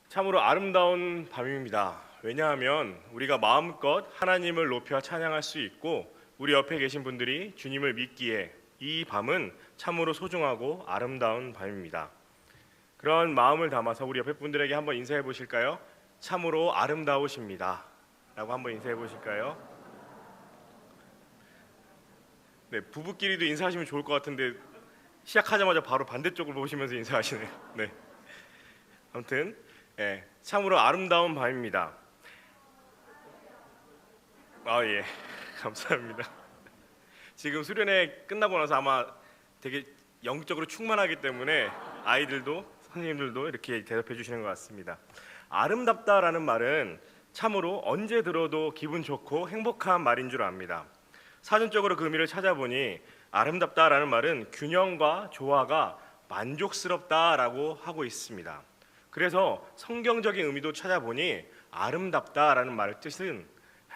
참으로 아름다운 밤입니다. 왜냐하면 우리가 마음껏 하나님을 높여 찬양할 수 있고 우리 옆에 계신 분들이 주님을 믿기에 이 밤은 참으로 소중하고 아름다운 밤입니다. 그런 마음을 담아서 우리 옆에 분들에게 한번 인사해 보실까요? 참으로 아름다우십니다 라고 한번 인사해 보실까요? 네, 부부끼리도 인사하시면 좋을 것 같은데 시작하자마자 바로 반대쪽을 보시면서 인사하시네요. 네, 아무튼 참으로 아름다운 밤입니다. 예, 감사합니다. 지금 수련회 끝나고 나서 아마 되게 영적으로 충만하기 때문에 아이들도 선생님들도 이렇게 대답해 주시는 것 같습니다. 아름답다라는 말은 참으로 언제 들어도 기분 좋고 행복한 말인 줄 압니다. 사전적으로 그 의미를 찾아보니 아름답다라는 말은 균형과 조화가 만족스럽다라고 하고 있습니다. 그래서 성경적인 의미도 찾아보니 아름답다라는 말의 뜻은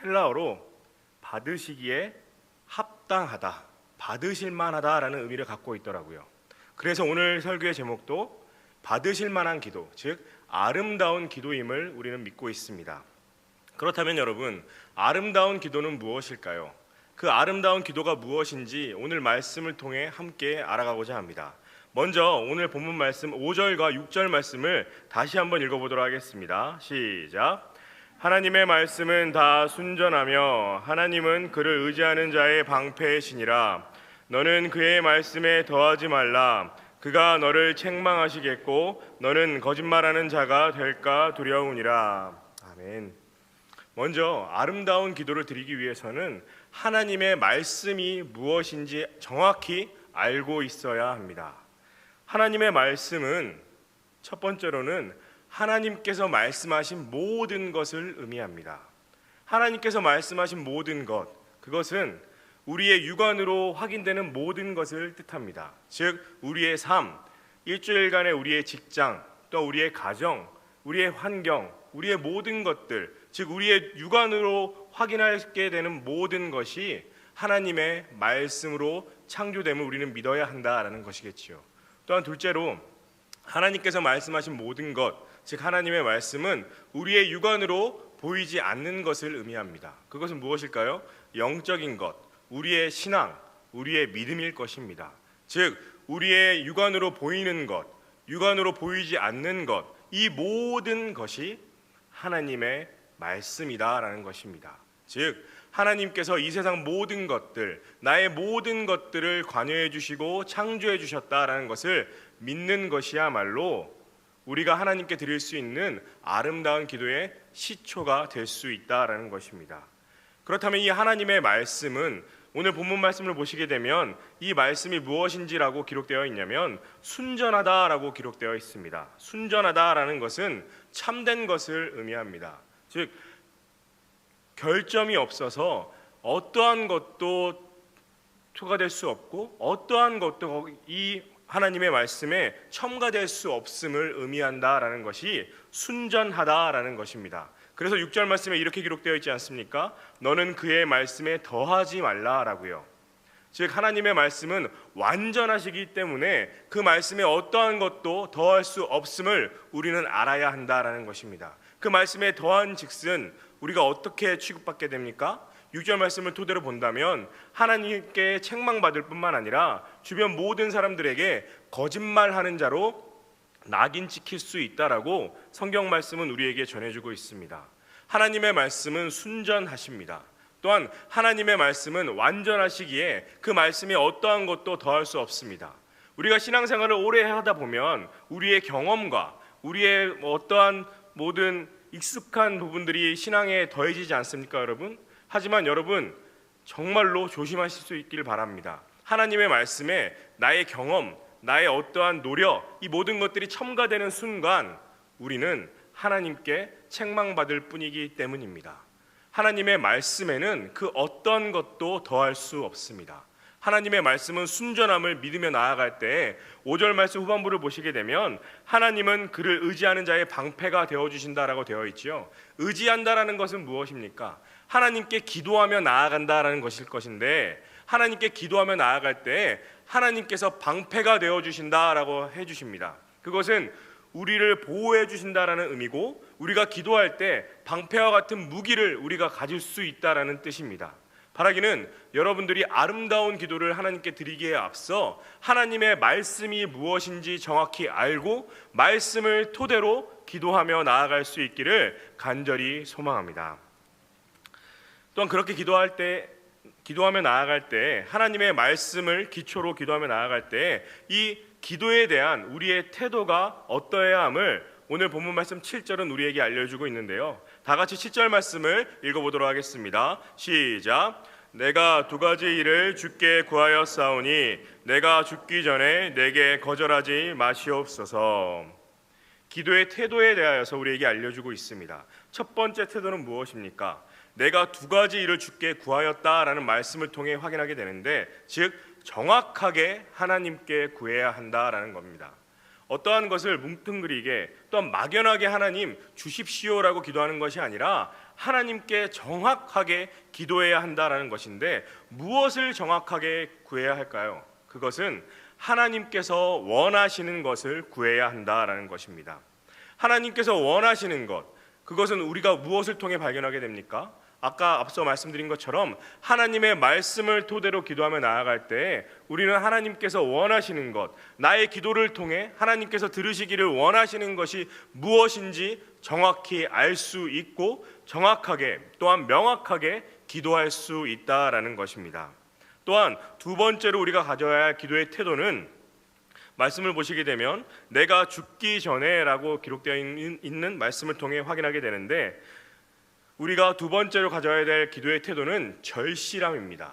헬라어로 받으시기에 합당하다, 받으실 만하다라는 의미를 갖고 있더라고요. 그래서 오늘 설교의 제목도 받으실 만한 기도, 즉 아름다운 기도임을 우리는 믿고 있습니다. 그렇다면 여러분, 아름다운 기도는 무엇일까요? 그 아름다운 기도가 무엇인지 오늘 말씀을 통해 함께 알아가고자 합니다. 먼저 오늘 본문 말씀 5절과 6절 말씀을 다시 한번 읽어보도록 하겠습니다. 시작. 하나님의 말씀은 다 순전하며 하나님은 그를 의지하는 자의 방패이시니라. 너는 그의 말씀에 더하지 말라. 그가 너를 책망하시겠고 너는 거짓말하는 자가 될까 두려우니라. 아멘. 먼저 아름다운 기도를 드리기 위해서는 하나님의 말씀이 무엇인지 정확히 알고 있어야 합니다. 하나님의 말씀은 첫 번째로는 하나님께서 말씀하신 모든 것을 의미합니다. 하나님께서 말씀하신 모든 것, 그것은 우리의 육안으로 확인되는 모든 것을 뜻합니다. 즉 우리의 삶, 일주일간의 우리의 직장, 또 우리의 가정, 우리의 환경, 우리의 모든 것들, 즉 우리의 육안으로 확인하게 되는 모든 것이 하나님의 말씀으로 창조됨을 우리는 믿어야 한다라는 것이겠지요. 또한 둘째로 하나님께서 말씀하신 모든 것, 즉 하나님의 말씀은 우리의 육안으로 보이지 않는 것을 의미합니다. 그것은 무엇일까요? 영적인 것, 우리의 신앙, 우리의 믿음일 것입니다. 즉 우리의 육안으로 보이는 것, 육안으로 보이지 않는 것, 이 모든 것이 하나님의 말씀이다라는 것입니다. 즉 하나님께서 이 세상 모든 것들, 나의 모든 것들을 관여해 주시고 창조해 주셨다라는 것을 믿는 것이야말로 우리가 하나님께 드릴 수 있는 아름다운 기도의 시초가 될 수 있다라는 것입니다. 그렇다면 이 하나님의 말씀은 오늘 본문 말씀을 보시게 되면 이 말씀이 무엇인지라고 기록되어 있냐면 순전하다라고 기록되어 있습니다. 순전하다라는 것은 참된 것을 의미합니다. 즉 결점이 없어서 어떠한 것도 초과될 수 없고 어떠한 것도 이 하나님의 말씀에 첨가될 수 없음을 의미한다라는 것이 순전하다라는 것입니다. 그래서 6절 말씀에 이렇게 기록되어 있지 않습니까? 너는 그의 말씀에 더하지 말라라고요. 즉 하나님의 말씀은 완전하시기 때문에 그 말씀에 어떠한 것도 더할 수 없음을 우리는 알아야 한다라는 것입니다. 그 말씀에 더한 즉슨 우리가 어떻게 취급받게 됩니까? 6절 말씀을 토대로 본다면 하나님께 책망받을 뿐만 아니라 주변 모든 사람들에게 거짓말하는 자로 낙인 찍힐 수 있다라고 성경 말씀은 우리에게 전해주고 있습니다. 하나님의 말씀은 순전하십니다. 또한 하나님의 말씀은 완전하시기에 그 말씀에 어떠한 것도 더할 수 없습니다. 우리가 신앙생활을 오래 하다 보면 우리의 경험과 우리의 어떠한 모든 익숙한 부분들이 신앙에 더해지지 않습니까, 여러분? 하지만 여러분 정말로 조심하실 수 있기를 바랍니다. 하나님의 말씀에 나의 경험, 나의 어떠한 노력, 이 모든 것들이 첨가되는 순간 우리는 하나님께 책망받을 뿐이기 때문입니다. 하나님의 말씀에는 그 어떤 것도 더할 수 없습니다. 하나님의 말씀은 순전함을 믿으며 나아갈 때 5절 말씀 후반부를 보시게 되면 하나님은 그를 의지하는 자의 방패가 되어주신다라고 되어 있지요. 의지한다라는 것은 무엇입니까? 하나님께 기도하며 나아간다라는 것일 것인데 하나님께 기도하며 나아갈 때 하나님께서 방패가 되어주신다라고 해주십니다. 그것은 우리를 보호해 주신다라는 의미고, 우리가 기도할 때 방패와 같은 무기를 우리가 가질 수 있다라는 뜻입니다. 바라기는 여러분들이 아름다운 기도를 하나님께 드리기에 앞서 하나님의 말씀이 무엇인지 정확히 알고 말씀을 토대로 기도하며 나아갈 수 있기를 간절히 소망합니다. 또한 그렇게 기도하며 나아갈 때, 하나님의 말씀을 기초로 기도하며 나아갈 때 이 기도에 대한 우리의 태도가 어떠해야 함을 오늘 본문 말씀 7절은 우리에게 알려주고 있는데요, 다 같이 7절 말씀을 읽어보도록 하겠습니다. 시작. 내가 두 가지 일을 주께 구하였사오니 내가 죽기 전에 내게 거절하지 마시옵소서. 기도의 태도에 대하여서 우리에게 알려주고 있습니다. 첫 번째 태도는 무엇입니까? 내가 두 가지 일을 주께 구하였다라는 말씀을 통해 확인하게 되는데, 즉 정확하게 하나님께 구해야 한다라는 겁니다. 어떠한 것을 뭉뚱그리게 또한 막연하게 하나님 주십시오라고 기도하는 것이 아니라 하나님께 정확하게 기도해야 한다라는 것인데, 무엇을 정확하게 구해야 할까요? 그것은 하나님께서 원하시는 것을 구해야 한다라는 것입니다. 하나님께서 원하시는 것, 그것은 우리가 무엇을 통해 발견하게 됩니까? 아까 앞서 말씀드린 것처럼 하나님의 말씀을 토대로 기도하며 나아갈 때 우리는 하나님께서 원하시는 것, 나의 기도를 통해 하나님께서 들으시기를 원하시는 것이 무엇인지 정확히 알 수 있고 정확하게 또한 명확하게 기도할 수 있다라는 것입니다. 또한 두 번째로 우리가 가져야 할 기도의 태도는, 말씀을 보시게 되면 내가 죽기 전에라고 기록되어 있는 말씀을 통해 확인하게 되는데, 우리가 두 번째로 가져야 될 기도의 태도는 절실함입니다.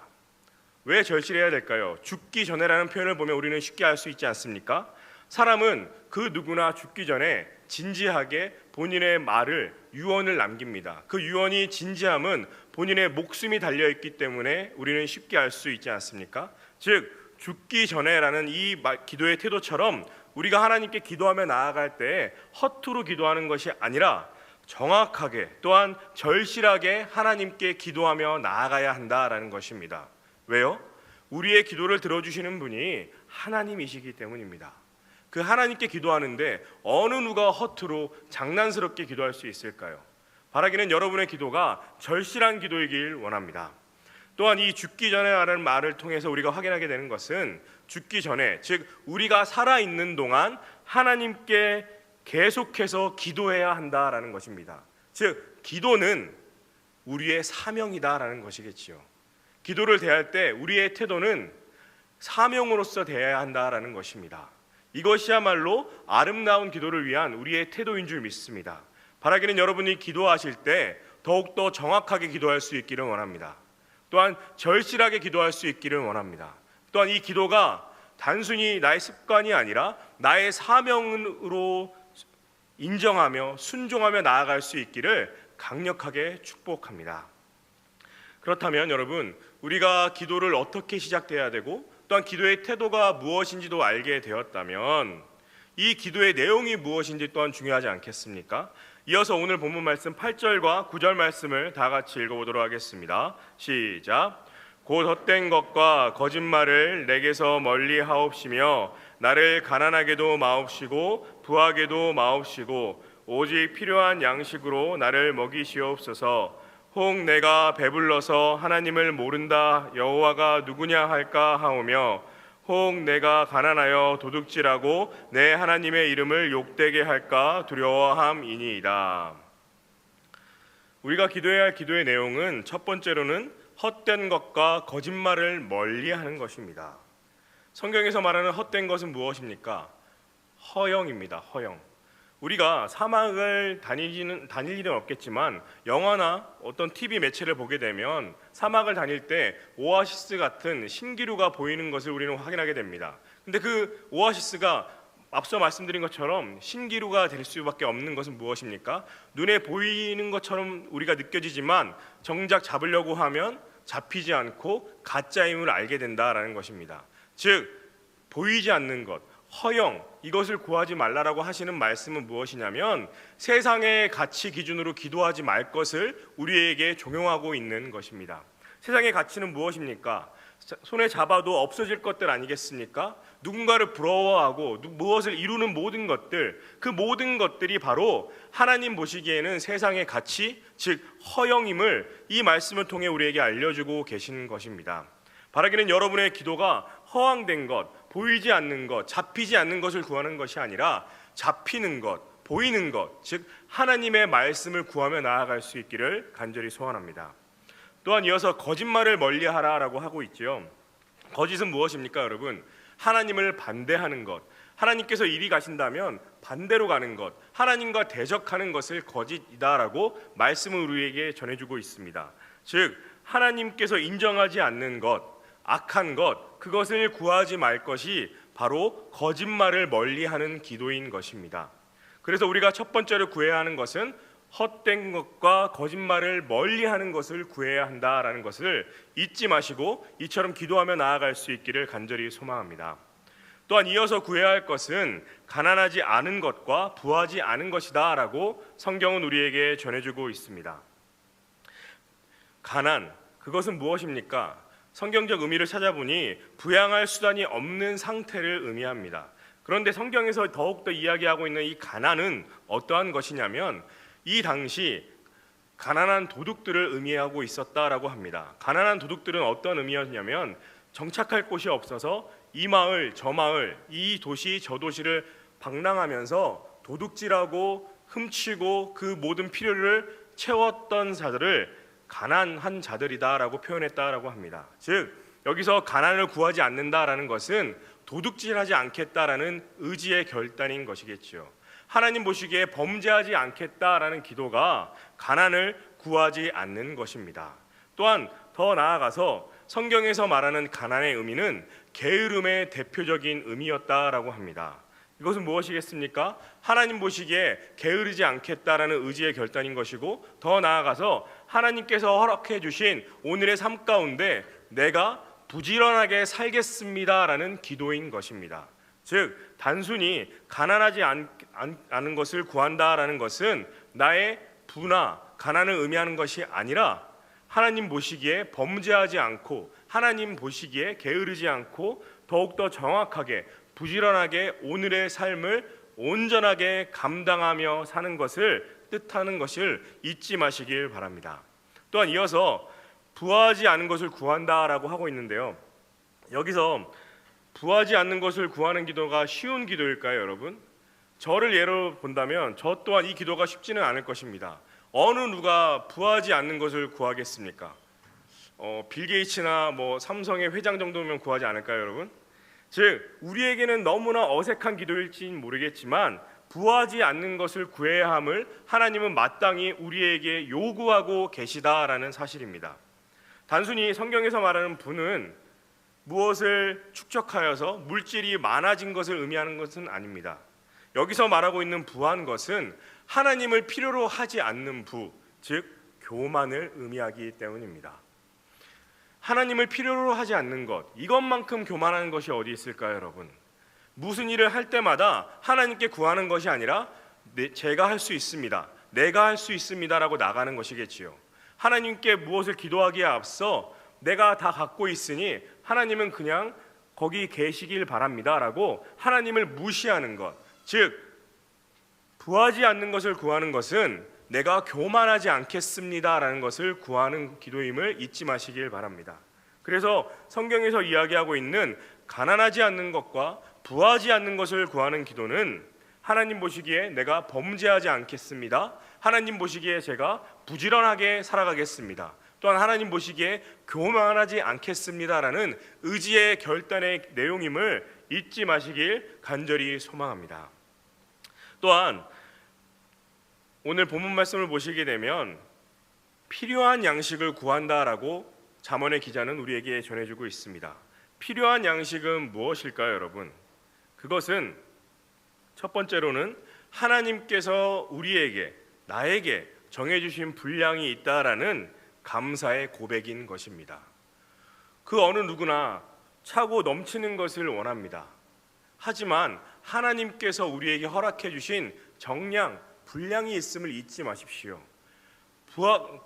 왜 절실해야 될까요? 죽기 전에라는 표현을 보면 우리는 쉽게 알 수 있지 않습니까? 사람은 그 누구나 죽기 전에 진지하게 본인의 말을, 유언을 남깁니다. 그 유언이 진지함은 본인의 목숨이 달려있기 때문에 우리는 쉽게 알 수 있지 않습니까? 즉 죽기 전에라는 이 기도의 태도처럼 우리가 하나님께 기도하며 나아갈 때 허투루 기도하는 것이 아니라 정확하게 또한 절실하게 하나님께 기도하며 나아가야 한다라는 것입니다. 왜요? 우리의 기도를 들어주시는 분이 하나님이시기 때문입니다. 그 하나님께 기도하는데 어느 누가 허투루 장난스럽게 기도할 수 있을까요? 바라기는 여러분의 기도가 절실한 기도이길 원합니다. 또한 이 죽기 전에라는 말을 통해서 우리가 확인하게 되는 것은, 죽기 전에, 즉 우리가 살아있는 동안 하나님께 계속해서 기도해야 한다라는 것입니다. 즉 기도는 우리의 사명이다라는 것이겠지요. 기도를 대할 때 우리의 태도는 사명으로서 대해야 한다라는 것입니다. 이것이야말로 아름다운 기도를 위한 우리의 태도인 줄 믿습니다. 바라기는 여러분이 기도하실 때 더욱더 정확하게 기도할 수 있기를 원합니다. 또한 절실하게 기도할 수 있기를 원합니다. 또한 이 기도가 단순히 나의 습관이 아니라 나의 사명으로 인정하며 순종하며 나아갈 수 있기를 강력하게 축복합니다. 그렇다면 여러분, 우리가 기도를 어떻게 시작해야 되고 또한 기도의 태도가 무엇인지도 알게 되었다면 이 기도의 내용이 무엇인지 또한 중요하지 않겠습니까? 이어서 오늘 본문 말씀 8절과 9절 말씀을 다 같이 읽어보도록 하겠습니다. 시작. 곧 헛된 것과 거짓말을 내게서 멀리 하옵시며 나를 가난하게도 마옵시고 부하게도 마옵시고 오직 필요한 양식으로 나를 먹이시옵소서. 혹 내가 배불러서 하나님을 모른다 여호와가 누구냐 할까 하오며 혹 내가 가난하여 도둑질하고 내 하나님의 이름을 욕되게 할까 두려워함이니이다. 우리가 기도해야 할 기도의 내용은 첫 번째로는 헛된 것과 거짓말을 멀리하는 것입니다. 성경에서 말하는 헛된 것은 무엇입니까? 허영입니다. 허영. 우리가 사막을 다닐 일은 없겠지만 영화나 어떤 TV 매체를 보게 되면 사막을 다닐 때 오아시스 같은 신기루가 보이는 것을 우리는 확인하게 됩니다. 근데 그 오아시스가 앞서 말씀드린 것처럼 신기루가 될 수밖에 없는 것은 무엇입니까? 눈에 보이는 것처럼 우리가 느껴지지만 정작 잡으려고 하면 잡히지 않고 가짜임을 알게 된다라는 것입니다. 즉 보이지 않는 것, 허영, 이것을 구하지 말라라고 하시는 말씀은 무엇이냐면 세상의 가치 기준으로 기도하지 말 것을 우리에게 종용하고 있는 것입니다. 세상의 가치는 무엇입니까? 손에 잡아도 없어질 것들 아니겠습니까? 누군가를 부러워하고 무엇을 이루는 모든 것들, 그 모든 것들이 바로 하나님 보시기에는 세상의 가치, 즉 허영임을 이 말씀을 통해 우리에게 알려주고 계신 것입니다. 바라기는 여러분의 기도가 허황된 것, 보이지 않는 것, 잡히지 않는 것을 구하는 것이 아니라 잡히는 것, 보이는 것, 즉 하나님의 말씀을 구하며 나아갈 수 있기를 간절히 소원합니다. 또한 이어서 거짓말을 멀리하라라고 하고 있지요. 거짓은 무엇입니까, 여러분? 하나님을 반대하는 것, 하나님께서 이리 가신다면 반대로 가는 것, 하나님과 대적하는 것을 거짓이다라고 말씀을 우리에게 전해주고 있습니다. 즉 하나님께서 인정하지 않는 것, 악한 것, 그것을 구하지 말 것이 바로 거짓말을 멀리하는 기도인 것입니다. 그래서 우리가 첫 번째로 구해야 하는 것은 헛된 것과 거짓말을 멀리하는 것을 구해야 한다라는 것을 잊지 마시고 이처럼 기도하며 나아갈 수 있기를 간절히 소망합니다. 또한 이어서 구해야 할 것은 가난하지 않은 것과 부하지 않은 것이다 라고 성경은 우리에게 전해주고 있습니다. 가난, 그것은 무엇입니까? 성경적 의미를 찾아보니 부양할 수단이 없는 상태를 의미합니다. 그런데 성경에서 더욱더 이야기하고 있는 이 가난은 어떠한 것이냐면 이 당시 가난한 도둑들을 의미하고 있었다라고 합니다. 가난한 도둑들은 어떤 의미였냐면 정착할 곳이 없어서 이 마을 저 마을, 이 도시 저 도시를 방랑하면서 도둑질하고 훔치고 그 모든 필요를 채웠던 자들을 가난한 자들이다라고 표현했다라고 합니다. 즉 여기서 가난을 구하지 않는다라는 것은 도둑질하지 않겠다라는 의지의 결단인 것이겠지요. 하나님 보시기에 범죄하지 않겠다라는 기도가 가난을 구하지 않는 것입니다. 또한 더 나아가서 성경에서 말하는 가난의 의미는 게으름의 대표적인 의미였다라고 합니다. 이것은 무엇이겠습니까? 하나님 보시기에 게으르지 않겠다라는 의지의 결단인 것이고 더 나아가서 하나님께서 허락해 주신 오늘의 삶 가운데 내가 부지런하게 살겠습니다라는 기도인 것입니다. 즉 단순히 가난하지 않은 것을 구한다라는 것은 나의 부나 가난을 의미하는 것이 아니라 하나님 보시기에 범죄하지 않고 하나님 보시기에 게으르지 않고 더욱더 정확하게 부지런하게 오늘의 삶을 온전하게 감당하며 사는 것을 뜻하는 것을 잊지 마시길 바랍니다. 또한 이어서 부하지 않은 것을 구한다라고 하고 있는데요. 여기서 부하지 않는 것을 구하는 기도가 쉬운 기도일까요, 여러분? 저를 예로 본다면 저 또한 이 기도가 쉽지는 않을 것입니다. 어느 누가 부하지 않는 것을 구하겠습니까? 빌 게이츠나 삼성의 회장 정도면 구하지 않을까요, 여러분? 즉 우리에게는 너무나 어색한 기도일지는 모르겠지만 부하지 않는 것을 구해야 함을 하나님은 마땅히 우리에게 요구하고 계시다라는 사실입니다. 단순히 성경에서 말하는 부는 무엇을 축적하여서 물질이 많아진 것을 의미하는 것은 아닙니다. 여기서 말하고 있는 부한 것은 하나님을 필요로 하지 않는 부, 즉 교만을 의미하기 때문입니다. 하나님을 필요로 하지 않는 것, 이것만큼 교만한 것이 어디 있을까요, 여러분? 무슨 일을 할 때마다 하나님께 구하는 것이 아니라 제가 할 수 있습니다, 내가 할 수 있습니다라고 나가는 것이겠지요. 하나님께 무엇을 기도하기에 앞서 내가 다 갖고 있으니 하나님은 그냥 거기 계시길 바랍니다라고 하나님을 무시하는 것, 즉 부하지 않는 것을 구하는 것은 내가 교만하지 않겠습니다라는 것을 구하는 기도임을 잊지 마시길 바랍니다. 그래서 성경에서 이야기하고 있는 가난하지 않는 것과 부하지 않는 것을 구하는 기도는 하나님 보시기에 내가 범죄하지 않겠습니다, 하나님 보시기에 제가 부지런하게 살아가겠습니다, 또한 하나님 보시기에 교만하지 않겠습니다라는 의지의 결단의 내용임을 잊지 마시길 간절히 소망합니다. 또한 오늘 본문 말씀을 보시게 되면 필요한 양식을 구한다라고 잠언의 기자는 우리에게 전해주고 있습니다. 필요한 양식은 무엇일까요, 여러분? 그것은 첫 번째로는 하나님께서 우리에게, 나에게 정해주신 분량이 있다라는 감사의 고백인 것입니다. 그 어느 누구나 차고 넘치는 것을 원합니다. 하지만 하나님께서 우리에게 허락해 주신 정량, 분량이 있음을 잊지 마십시오.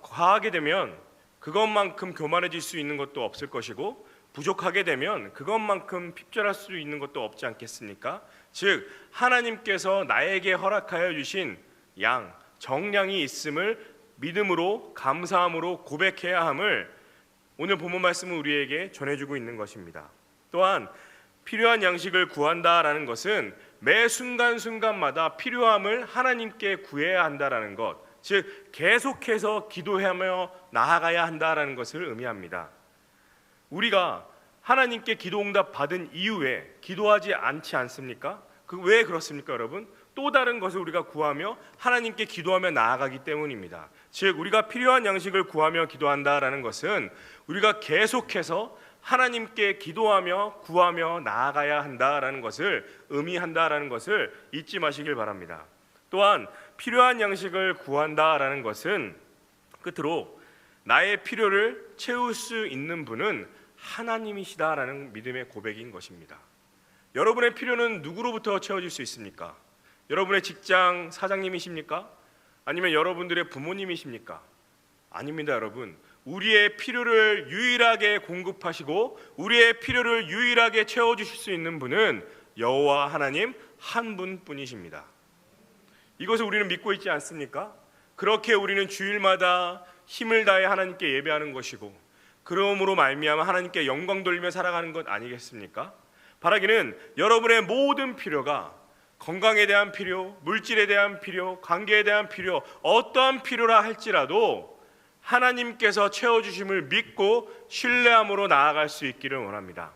과하게 되면 그것만큼 교만해질 수 있는 것도 없을 것이고 부족하게 되면 그것만큼 핍절할 수 있는 것도 없지 않겠습니까? 즉 하나님께서 나에게 허락하여 주신 양, 정량이 있음을 믿음으로 감사함으로 고백해야 함을 오늘 본문 말씀은 우리에게 전해주고 있는 것입니다. 또한 필요한 양식을 구한다라는 것은 매 순간순간마다 필요함을 하나님께 구해야 한다라는 것, 즉 계속해서 기도하며 나아가야 한다라는 것을 의미합니다. 우리가 하나님께 기도 응답 받은 이후에 기도하지 않지 않습니까? 왜 그렇습니까, 여러분? 또 다른 것을 우리가 구하며 하나님께 기도하며 나아가기 때문입니다. 즉 우리가 필요한 양식을 구하며 기도한다라는 것은 우리가 계속해서 하나님께 기도하며 구하며 나아가야 한다라는 것을 의미한다라는 것을 잊지 마시길 바랍니다. 또한 필요한 양식을 구한다라는 것은 끝으로 나의 필요를 채울 수 있는 분은 하나님이시다라는 믿음의 고백인 것입니다. 여러분의 필요는 누구로부터 채워질 수 있습니까? 여러분의 직장 사장님이십니까? 아니면 여러분들의 부모님이십니까? 아닙니다, 여러분. 우리의 필요를 유일하게 공급하시고 우리의 필요를 유일하게 채워주실 수 있는 분은 여호와 하나님 한 분뿐이십니다. 이것을 우리는 믿고 있지 않습니까? 그렇게 우리는 주일마다 힘을 다해 하나님께 예배하는 것이고 그러므로 말미암아 하나님께 영광 돌리며 살아가는 것 아니겠습니까? 바라기는 여러분의 모든 필요가 건강에 대한 필요, 물질에 대한 필요, 관계에 대한 필요, 어떠한 필요라 할지라도 하나님께서 채워주심을 믿고 신뢰함으로 나아갈 수 있기를 원합니다.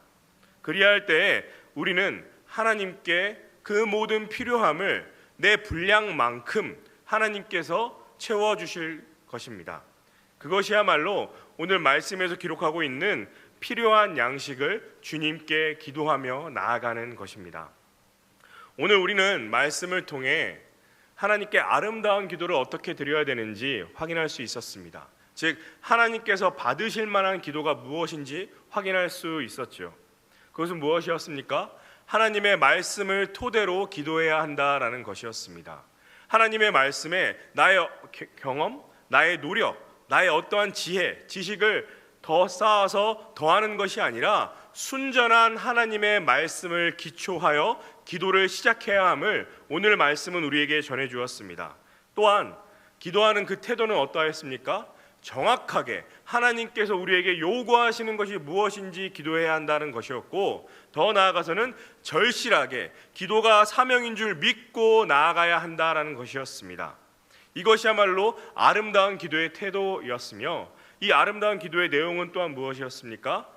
그리할 때에 우리는 하나님께 그 모든 필요함을 내 분량만큼 하나님께서 채워주실 것입니다. 그것이야말로 오늘 말씀에서 기록하고 있는 필요한 양식을 주님께 기도하며 나아가는 것입니다. 오늘 우리는 말씀을 통해 하나님께 아름다운 기도를 어떻게 드려야 되는지 확인할 수 있었습니다. 즉 하나님께서 받으실 만한 기도가 무엇인지 확인할 수 있었죠. 그것은 무엇이었습니까? 하나님의 말씀을 토대로 기도해야 한다라는 것이었습니다. 하나님의 말씀에 나의 경험, 나의 노력, 나의 어떠한 지혜, 지식을 더 쌓아서 더하는 것이 아니라 순전한 하나님의 말씀을 기초하여 기도를 시작해야 함을 오늘 말씀은 우리에게 전해 주었습니다. 또한 기도하는 그 태도는 어떠했습니까? 정확하게 하나님께서 우리에게 요구하시는 것이 무엇인지 기도해야 한다는 것이었고, 더 나아가서는 절실하게 기도가 사명인 줄 믿고 나아가야 한다는 것이었습니다. 이것이야말로 아름다운 기도의 태도였으며, 이 아름다운 기도의 내용은 또한 무엇이었습니까?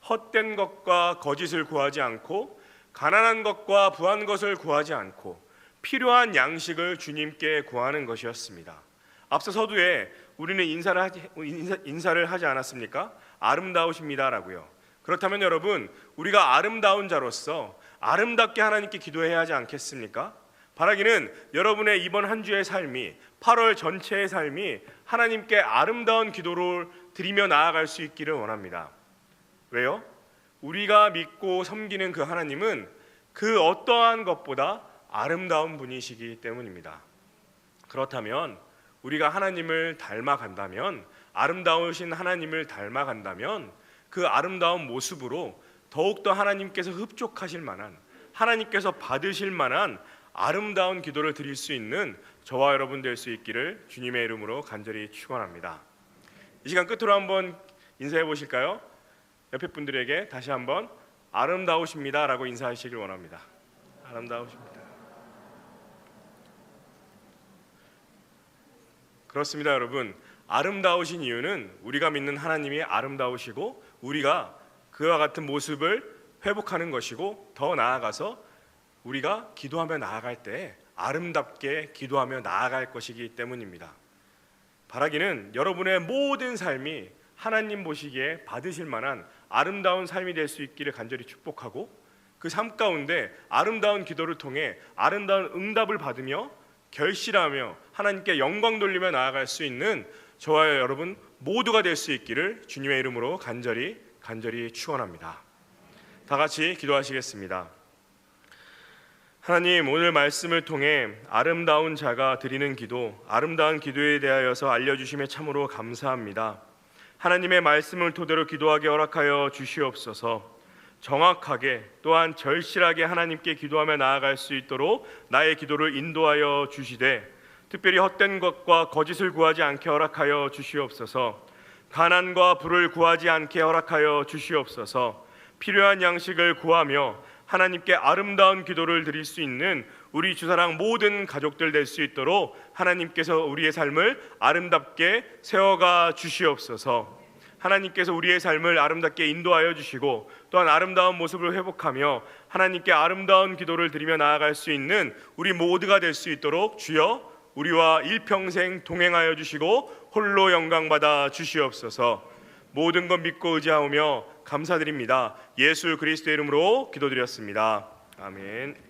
헛된 것과 거짓을 구하지 않고 가난한 것과 부한 것을 구하지 않고 필요한 양식을 주님께 구하는 것이었습니다. 앞서 서두에 우리는 인사를 하지 않았습니까? 아름다우십니다라고요. 그렇다면 여러분, 우리가 아름다운 자로서 아름답게 하나님께 기도해야 하지 않겠습니까? 바라기는 여러분의 이번 한 주의 삶이, 8월 전체의 삶이 하나님께 아름다운 기도를 드리며 나아갈 수 있기를 원합니다. 왜요? 우리가 믿고 섬기는 그 하나님은 그 어떠한 것보다 아름다운 분이시기 때문입니다. 그렇다면 우리가 하나님을 닮아간다면, 아름다우신 하나님을 닮아간다면 그 아름다운 모습으로 더욱더 하나님께서 흡족하실 만한, 하나님께서 받으실 만한 아름다운 기도를 드릴 수 있는 저와 여러분 될 수 있기를 주님의 이름으로 간절히 축원합니다. 이 시간 끝으로 한번 인사해 보실까요? 옆에 분들에게 다시 한번 아름다우십니다 라고 인사하시길 원합니다. 아름다우십니다. 그렇습니다, 여러분. 아름다우신 이유는 우리가 믿는 하나님이 아름다우시고 우리가 그와 같은 모습을 회복하는 것이고, 더 나아가서 우리가 기도하며 나아갈 때 아름답게 기도하며 나아갈 것이기 때문입니다. 바라기는 여러분의 모든 삶이 하나님 보시기에 받으실 만한 아름다운 삶이 될 수 있기를 간절히 축복하고, 그 삶 가운데 아름다운 기도를 통해 아름다운 응답을 받으며 결실하며 하나님께 영광 돌리며 나아갈 수 있는 저와 여러분 모두가 될 수 있기를 주님의 이름으로 간절히 축원합니다. 다 같이 기도하시겠습니다. 하나님, 오늘 말씀을 통해 아름다운 자가 드리는 기도, 아름다운 기도에 대하여서 알려주심에 참으로 감사합니다. 하나님의 말씀을 토대로 기도하게 허락하여 주시옵소서. 정확하게 또한 절실하게 하나님께 기도하며 나아갈 수 있도록 나의 기도를 인도하여 주시되, 특별히 헛된 것과 거짓을 구하지 않게 허락하여 주시옵소서. 가난과 불을 구하지 않게 허락하여 주시옵소서. 필요한 양식을 구하며 하나님께 아름다운 기도를 드릴 수 있는 우리 주사랑 모든 가족들 될 수 있도록 하나님께서 우리의 삶을 아름답게 세워가 주시옵소서. 하나님께서 우리의 삶을 아름답게 인도하여 주시고 또한 아름다운 모습을 회복하며 하나님께 아름다운 기도를 드리며 나아갈 수 있는 우리 모두가 될 수 있도록 주여 우리와 일평생 동행하여 주시고 홀로 영광받아 주시옵소서. 모든 것 믿고 의지하오며 감사드립니다. 예수 그리스도의 이름으로 기도드렸습니다. 아멘.